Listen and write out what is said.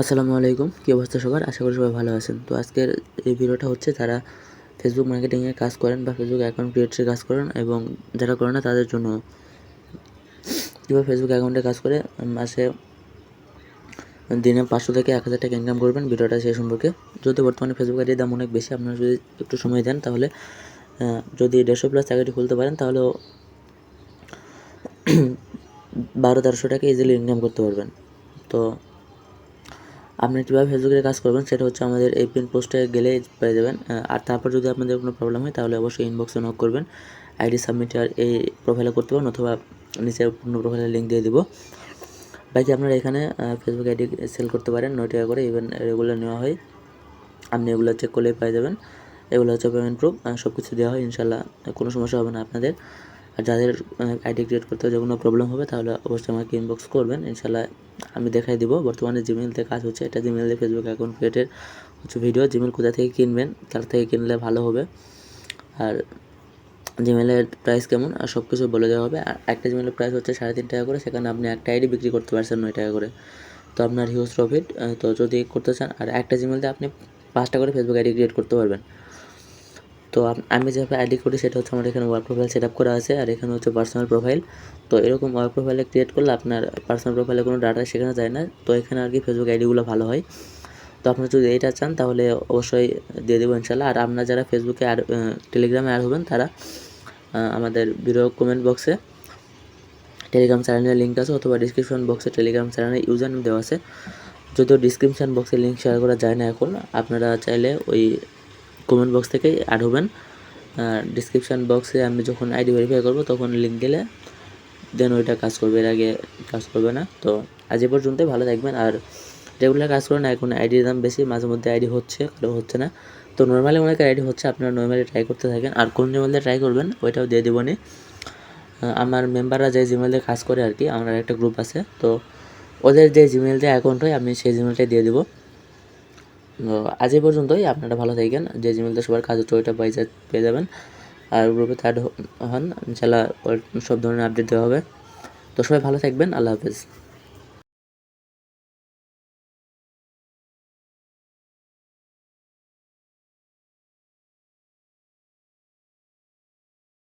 আসসালামু আলাইকুম, কী অবস্থা সবার? আশা করি সবাই ভালো আছেন। তো আজকের এই ভিডিওটা হচ্ছে যারা ফেসবুক মার্কেটিংয়ে কাজ করেন বা ফেসবুক অ্যাকাউন্ট ক্রিয়েটে কাজ করেন এবং যারা করেন না তাদের জন্য কীভাবে ফেসবুক অ্যাকাউন্টে কাজ করে মাসে দিনে 500 থেকে 1000 টাকা ইনকাম করবেন, ভিডিওটা সেই সম্পর্কে। যদি বর্তমানে ফেসবুক আইডির দাম অনেক বেশি, আপনারা যদি একটু সময় দেন তাহলে যদি 150+ চাকরি খুলতে পারেন তাহলেও 1200-1300 টাকা ইজিলি ইনকাম করতে পারবেন। তো আপনি কীভাবে ফেসবুকে কাজ করবেন সেটা হচ্ছে আমাদের এই পিন পোস্টে গেলেই পেয়ে যাবেন। আর তারপর যদি আপনাদের কোনো প্রবলেম হয় তাহলে অবশ্যই ইনবক্সে নক করবেন। আইডি সাবমিট আর এই প্রোফাইলে করতে পারেন অথবা নিচে পূর্ণ প্রোফাইলের লিঙ্ক দিয়ে দিব। বাকি আপনারা এখানে ফেসবুক আইডি সেল করতে পারেন 9 টাকা করে, ইভেন রেগুলার নেওয়া হয়। আপনি এগুলো চেক করলেই পেয়ে যাবেন। এগুলো হচ্ছে পেমেন্ট প্রুফ, সব কিছু দেওয়া হয়, ইনশাল্লাহ কোনো সমস্যা হবে না আপনাদের। আর যাদের আইডি ক্রিয়েট করতে যে কোনো প্রবলেম হবে তাহলে অবশ্যই আমাকে ইনবক্স করবেন, ইনশাল্লাহ আমি দেখাই দিব। বর্তমানে জিমেইলতে কাজ হচ্ছে, এটা জিমেইলে ফেসবুক অ্যাকাউন্ট ক্রিয়েটের হচ্ছে ভিডিও। জিমেইল কোথা থেকে কিনবেন, তার থেকে কিনলে ভালো হবে, আর জিমেইলের প্রাইস কেমন আর সব কিছু বলে দেওয়া হবে। আর একটা জিমেইলের প্রাইস হচ্ছে 3.5 টাকা করে, সেখানে আপনি একটা আইডি বিক্রি করতে পারছেন 9 টাকা করে। তো আপনার হিউজ প্রফিট। তো যদি করতে চান, আর একটা জিমেইলতে আপনি 5টা করে ফেসবুক আইডি ক্রিয়েট করতে পারবেন। তো আমি যেভাবে আইডি করি সেটা হচ্ছে আমার এখানে ওয়ার্ক প্রোফাইল সেট আপ করা আছে, আর এখানে হচ্ছে পার্সোনাল প্রোফাইল। তো এরকম ওয়ার্ক প্রোফাইলে ক্রিয়েট করলে আপনার পার্সোনাল প্রোফাইলে কোনো ডাটা সেখানে যায় না, তো এখানে আর কি ফেসবুক আইডিগুলো ভালো হয়। তো আপনারা যদি এইটা চান তাহলে অবশ্যই দিয়ে দেবো ইনশাল্লাহ। আর আপনারা যারা ফেসবুকে আর টেলিগ্রামে অ্যাড হবেন তারা আমাদের ভিডিও কমেন্ট বক্সে টেলিগ্রাম চ্যানেলের লিঙ্ক আছে, অথবা ডিসক্রিপশন বক্সে টেলিগ্রাম চ্যানেলের ইউজার নেম দেওয়া আছে। যদিও ডিসক্রিপশন বক্সে লিঙ্ক শেয়ার করা যায় না এখন, আপনারা চাইলে ওই কমেন্ট বক্স থেকেই অ্যাড হবেন। ডিসক্রিপশান বক্সে আমি যখন আইডি ভেরিফাই করব তখন লিঙ্ক দিলে দেন ওইটা কাজ করবে, এর আগে কাজ করবে না। তো আজ এ পর্যন্তই, ভালো থাকবেন। আর রেগুলার কাজ করেন, এখন আইডির দাম বেশি, মাঝে মধ্যে আইডি হচ্ছে, কারো হচ্ছে না। তো নর্মালি অনেকের আইডি হচ্ছে, আপনারা নর্মালি ট্রাই করতে থাকেন। আর কোন জিমেল দিয়ে ট্রাই করবেন ওইটাও দিয়ে দেবনি। আমার মেম্বাররা যে জিমেল দিয়ে কাজ করে আর কি, আমার একটা গ্রুপ আছে, তো ওদের যে জিমেল দিয়ে অ্যাকাউন্ট হয় আমি সেই জিমেলটাই দিয়ে দেবো। আজ এই পর্যন্তই, আপনারা ভালো থাকেন। যে জিমেলটা সবার কাজ হচ্ছে ওইটা পেয়ে যাবেন। আর গ্রুপে অ্যাড হন, ইনশাল্লাহ সব ধরনের আপডেট দেওয়া হবে। তো সবাই ভালো থাকবেন, আল্লাহ হাফেজ।